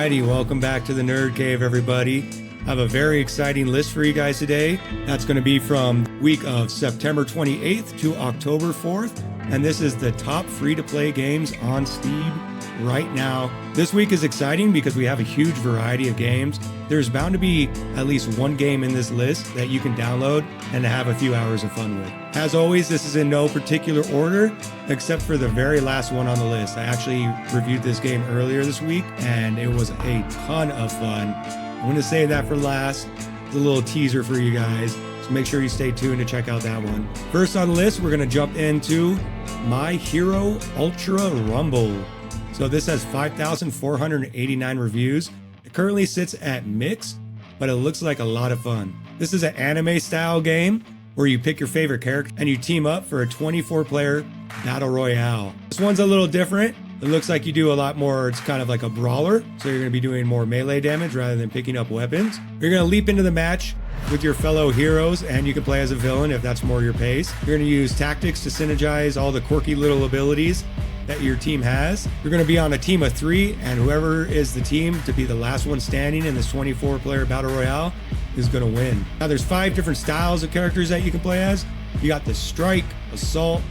Alrighty, welcome back to the Nerd Cave, everybody. I have a very exciting list for you guys today. That's going to be from week of September 28th to October 4th. And this is the top free-to-play games on Steam right now. This week is exciting because we have a huge variety of games. There's bound to be at least one game in this list that you can download and have a few hours of fun with. As always, this is in no particular order, except for the very last one on the list. I actually reviewed this game earlier this week, and it was a ton of fun. I'm going to save that for last. It's a little teaser for you guys, so make sure you stay tuned to check out that one. First on the list, we're going to jump into My Hero Ultra Rumble. So this has 5,489 reviews. It currently sits at mixed, but it looks like a lot of fun. This is an anime style game where you pick your favorite character and you team up for a 24-player battle royale. This one's a little different. It looks like you do a lot more, it's kind of like a brawler, so you're going to be doing more melee damage rather than picking up weapons. You're going to leap into the match with your fellow heroes, and you can play as a villain if that's more your pace. You're going to use tactics to synergize all the quirky little abilities that your team has. You're going to be on a team of 3, and whoever is the team to be the last one standing in this 24-player battle royale is going to win. Now there's 5 different styles of characters that you can play as. You got the strike, assault,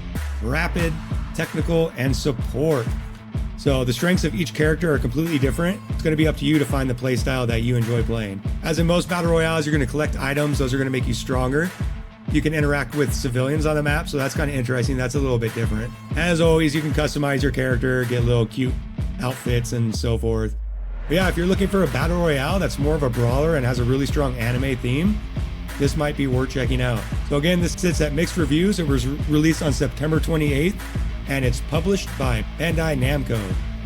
rapid, technical, and support. So the strengths of each character are completely different. It's going to be up to you to find the play style that you enjoy playing. As in most battle royales, you're going to collect items. Those are going to make you stronger. You can interact with civilians on the map, so that's kind of interesting. That's a little bit different. As always, you can customize your character, get little cute outfits and so forth. But yeah, if you're looking for a battle royale that's more of a brawler and has a really strong anime theme, this might be worth checking out. So again, this sits at mixed reviews. It was released on September 28th, and it's published by Bandai Namco.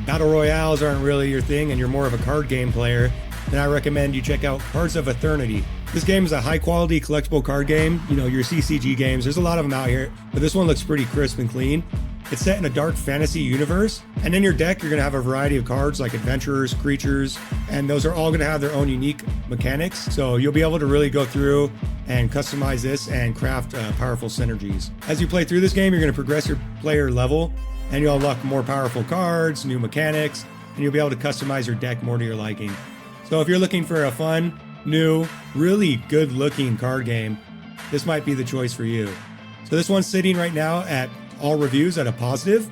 Battle royales aren't really your thing and you're more of a card game player, then I recommend you check out Cards of Ethernity. This game is a high quality collectible card game. You know, your CCG games, there's a lot of them out here, but this one looks pretty crisp and clean. It's set in a dark fantasy universe, and in your deck, you're gonna have a variety of cards like adventurers, creatures, and those are all gonna have their own unique mechanics. So you'll be able to really go through and customize this and craft powerful synergies. As you play through this game, you're gonna progress your player level, and you'll unlock more powerful cards, new mechanics, and you'll be able to customize your deck more to your liking. So if you're looking for a fun, new, really good looking card game, this might be the choice for you. So this one's sitting right now at all reviews at a positive.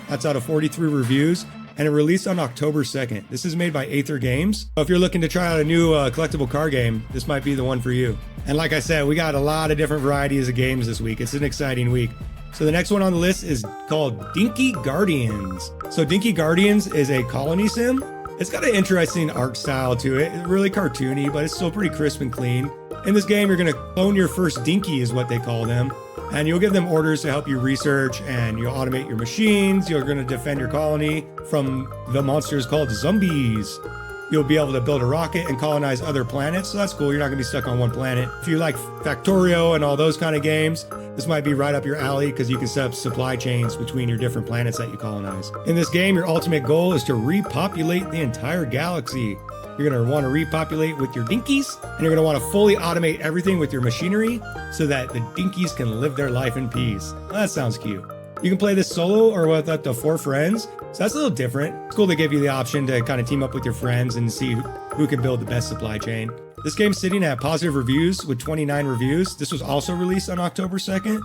That's out of 43 reviews, and it released on October 2nd. This is made by Aether Games. So if you're looking to try out a new collectible card game, this might be the one for you. And like I said, we got a lot of different varieties of games this week. It's an exciting week. So the next one on the list is called Dinky Guardians. So Dinky Guardians is a colony sim. It's got an interesting art style to it. It's really cartoony, but it's still pretty crisp and clean. In this game, you're going to clone your first Dinky is what they call them. And you'll give them orders to help you research, and you'll automate your machines. You're going to defend your colony from the monsters called zombies. You'll be able to build a rocket and colonize other planets, so that's cool. You're not going to be stuck on one planet. If you like Factorio and all those kind of games, this might be right up your alley because you can set up supply chains between your different planets that you colonize. In this game, your ultimate goal is to repopulate the entire galaxy. You're going to want to repopulate with your Dinkies, and you're going to want to fully automate everything with your machinery so that the Dinkies can live their life in peace. Well, that sounds cute. You can play this solo or with up to 4 friends, so that's a little different. It's cool to give you the option to kind of team up with your friends and see who can build the best supply chain. This game's sitting at positive reviews with 29 reviews. This was also released on October 2nd.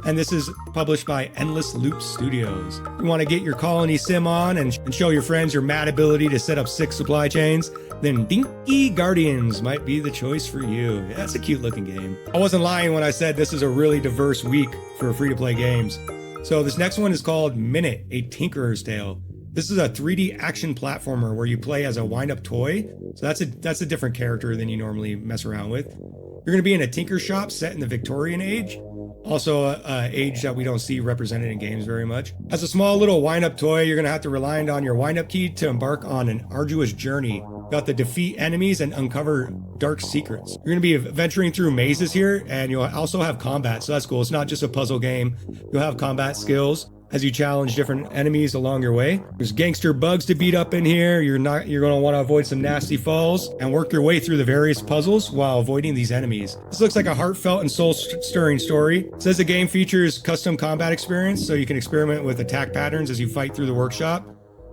And this is published by Endless Loop Studios. You want to get your colony sim on and show your friends your mad ability to set up 6 supply chains, then Dinky Guardians might be the choice for you. Yeah, that's a cute looking game. I wasn't lying when I said this is a really diverse week for free-to-play games. So this next one is called Minute, a Tinkerer's Tale. This is a 3D action platformer where you play as a wind-up toy. So that's a different character than you normally mess around with. You're going to be in a tinker shop set in the Victorian age. Also an age that we don't see represented in games very much. As a small little wind-up toy, you're going to have to rely on your wind-up key to embark on an arduous journey. You have to defeat enemies and uncover dark secrets. You're going to be venturing through mazes here, and you'll also have combat, so that's cool. It's not just a puzzle game. You'll have combat skills as you challenge different enemies along your way. There's gangster bugs to beat up in here. You're going to want to avoid some nasty falls and work your way through the various puzzles while avoiding these enemies. This looks like a heartfelt and soul-stirring story. It says the game features custom combat experience, so you can experiment with attack patterns as you fight through the workshop.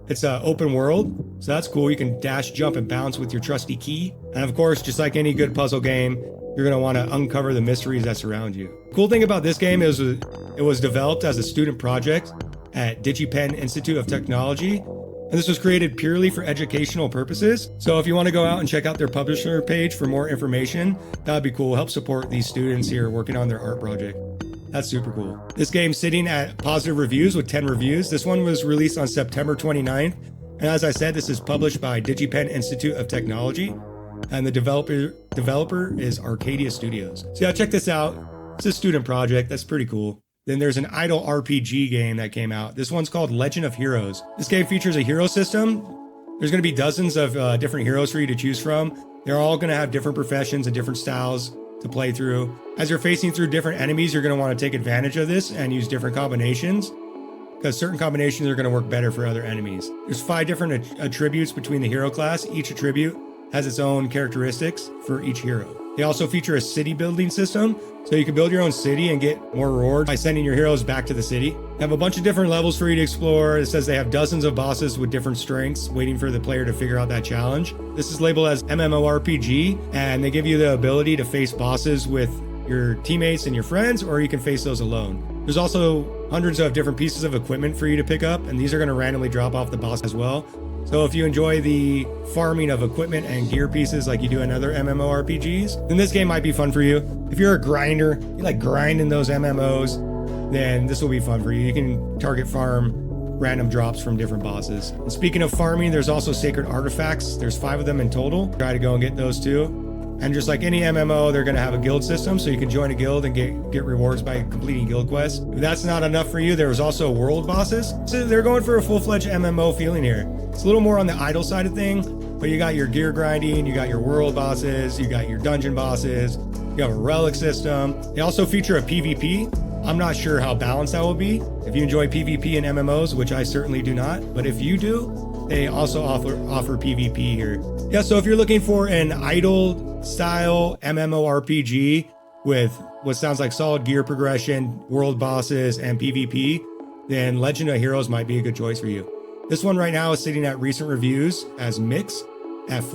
It's an open world, so that's cool. You can dash, jump, and bounce with your trusty key. And of course, just like any good puzzle game, you're going to want to uncover the mysteries that surround you. Cool thing about this game is it was developed as a student project at DigiPen Institute of Technology. And this was created purely for educational purposes. So if you want to go out and check out their publisher page for more information, that'd be cool. Help support these students here working on their art project. That's super cool. This game's sitting at positive reviews with 10 reviews. This one was released on September 29th. And as I said, this is published by DigiPen Institute of Technology. And the developer is Arcadia Studios. So yeah, check this out. It's a student project. That's pretty cool. Then there's an idle RPG game that came out. This one's called Legend of Heroes. This game features a hero system. There's going to be dozens of different heroes for you to choose from. They're all going to have different professions and different styles to play through. As you're facing through different enemies, you're going to want to take advantage of this and use different combinations, because certain combinations are going to work better for other enemies. There's 5 different attributes between the hero class. Each attribute has its own characteristics for each hero. They also feature a city building system, so you can build your own city and get more rewards by sending your heroes back to the city. They have a bunch of different levels for you to explore. It says they have dozens of bosses with different strengths, waiting for the player to figure out that challenge. This is labeled as MMORPG, and they give you the ability to face bosses with your teammates and your friends, or you can face those alone. There's also hundreds of different pieces of equipment for you to pick up, and these are going to randomly drop off the boss as well. So if you enjoy the farming of equipment and gear pieces like you do in other MMORPGs, then this game might be fun for you. If you're a grinder, you like grinding those MMOs, then this will be fun for you. You can target farm random drops from different bosses. And speaking of farming, there's also sacred artifacts. There's 5 of them in total. Try to go and get those too. And just like any MMO, they're going to have a guild system, so you can join a guild and get rewards by completing guild quests. If that's not enough for you, there was also world bosses. So they're going for a full-fledged MMO feeling here. It's a little more on the idle side of things, but you got your gear grinding, you got your world bosses, you got your dungeon bosses, you have a relic system. They also feature a PvP. I'm not sure how balanced that will be. If you enjoy PvP and MMOs, which I certainly do not, but if you do, they also offer PvP here. Yeah, so if you're looking for an idle style MMORPG with what sounds like solid gear progression, world bosses, and PvP, then Legend of Heroes might be a good choice for you. This one right now is sitting at recent reviews as mix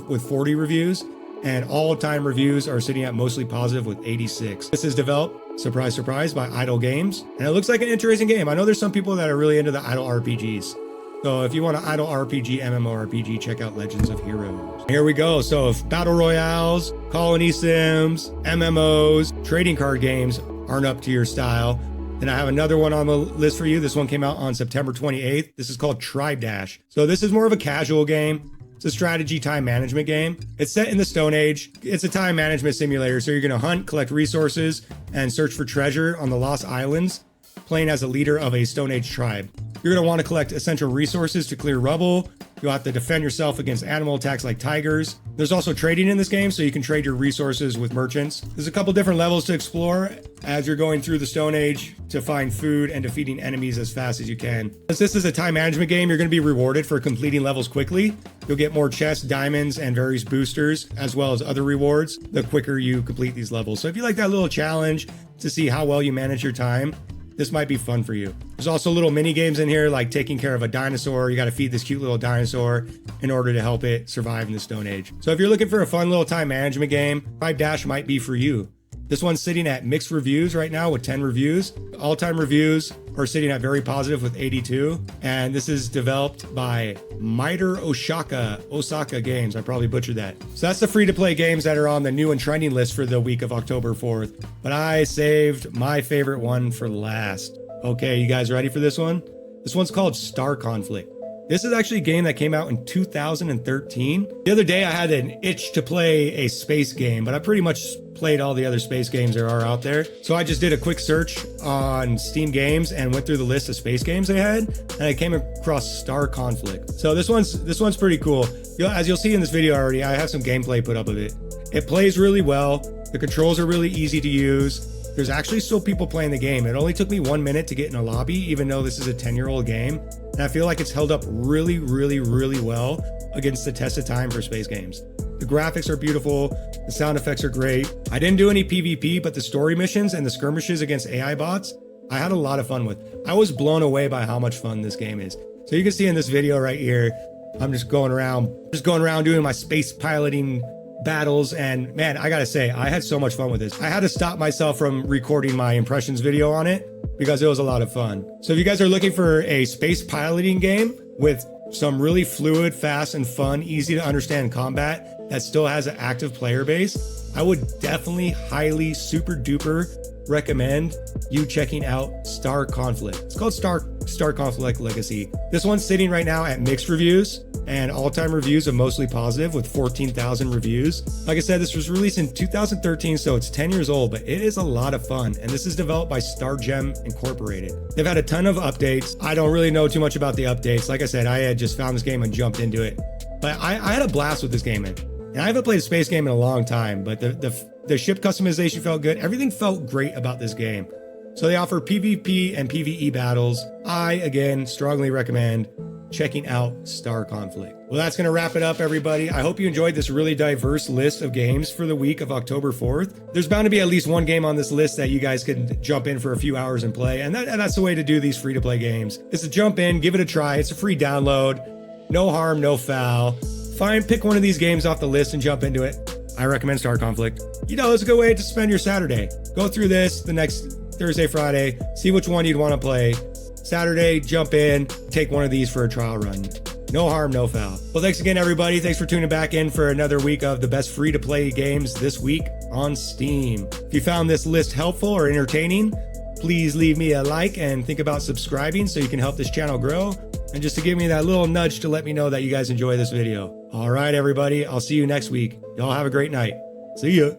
with 40 reviews, and all-time reviews are sitting at mostly positive with 86. This is developed, surprise, surprise, by Idle Games, and it looks like an interesting game. I know there's some people that are really into the idle RPGs. So if you want an idle RPG, MMORPG, check out Legends of Heroes. Here we go. So if battle royales, colony sims, MMOs, trading card games aren't up to your style, then I have another one on the list for you. This one came out on September 28th. This is called Tribe Dash. So this is more of a casual game. It's a strategy time management game. It's set in the Stone Age. It's a time management simulator. So you're going to hunt, collect resources, and search for treasure on the Lost Islands, playing as a leader of a Stone Age tribe. You're going to want to collect essential resources to clear rubble. You'll have to defend yourself against animal attacks like tigers. There's also trading in this game, so you can trade your resources with merchants. There's a couple different levels to explore as you're going through the Stone Age to find food and defeating enemies as fast as you can. Since this is a time management game, you're going to be rewarded for completing levels quickly. You'll get more chests, diamonds, and various boosters, as well as other rewards, the quicker you complete these levels. So if you like that little challenge to see how well you manage your time, this might be fun for you. There's also little mini games in here, like taking care of a dinosaur. You got to feed this cute little dinosaur in order to help it survive in the Stone Age. So if you're looking for a fun little time management game, Tribe Dash might be for you. This one's sitting at mixed reviews right now with 10 reviews. All-time reviews are sitting at very positive with 82. And this is developed by Miter Osaka Games. I probably butchered that. So that's the free-to-play games that are on the new and trending list for the week of October 4th. But I saved my favorite one for last. Okay, you guys ready for this one? This one's called Star Conflict. This is actually a game that came out in 2013. The other day I had an itch to play a space game, but I pretty much played all the other space games there are out there. So I just did a quick search on Steam Games and went through the list of space games they had, and I came across Star Conflict. So this one's pretty cool. As you'll see in this video already, I have some gameplay put up of it. It plays really well. The controls are really easy to use. There's actually still people playing the game. It only took me 1 minute to get in a lobby, even though this is a 10-year-old game. And I feel like it's held up really, really, really well against the test of time for space games. The graphics are beautiful. The sound effects are great. I didn't do any PvP, but the story missions and the skirmishes against AI bots, I had a lot of fun with. I was blown away by how much fun this game is. So you can see in this video right here, I'm just going around doing my space piloting battles. And man, I gotta say, I had so much fun with this. I had to stop myself from recording my impressions video on it because it was a lot of fun. So if you guys are looking for a space piloting game with some really fluid, fast, and fun, easy to understand combat that still has an active player base, I would definitely highly super duper recommend you checking out Star Conflict. It's called Star Conflict Legacy. This one's sitting right now at mixed reviews, and all-time reviews are mostly positive with 14,000 reviews. Like I said, this was released in 2013, so it's 10 years old, but it is a lot of fun. And this is developed by Stargem Incorporated. They've had a ton of updates. I don't really know too much about the updates. Like I said, I had just found this game and jumped into it. But I had a blast with this game. And I haven't played a space game in a long time, but the ship customization felt good. Everything felt great about this game. So they offer PvP and PvE battles. I, again, strongly recommend checking out Star Conflict. Well, that's going to wrap it up, everybody. I hope you enjoyed this really diverse list of games for the week of October 4th. There's bound to be at least one game on this list that you guys can jump in for a few hours and play. And that's the way to do these free-to-play games, is to jump in, give it a try. It's a free download. No harm, no foul. Pick one of these games off the list and jump into it. I recommend Star Conflict. You know, it's a good way to spend your Saturday. Go through this the next Thursday, Friday, see which one you'd want to play. Saturday, jump in, take one of these for a trial run. No harm, no foul. Well, thanks again, everybody. Thanks for tuning back in for another week of the best free-to-play games this week on Steam. If you found this list helpful or entertaining, please leave me a like and think about subscribing so you can help this channel grow. And just to give me that little nudge to let me know that you guys enjoy this video. All right, everybody. I'll see you next week. Y'all have a great night. See ya.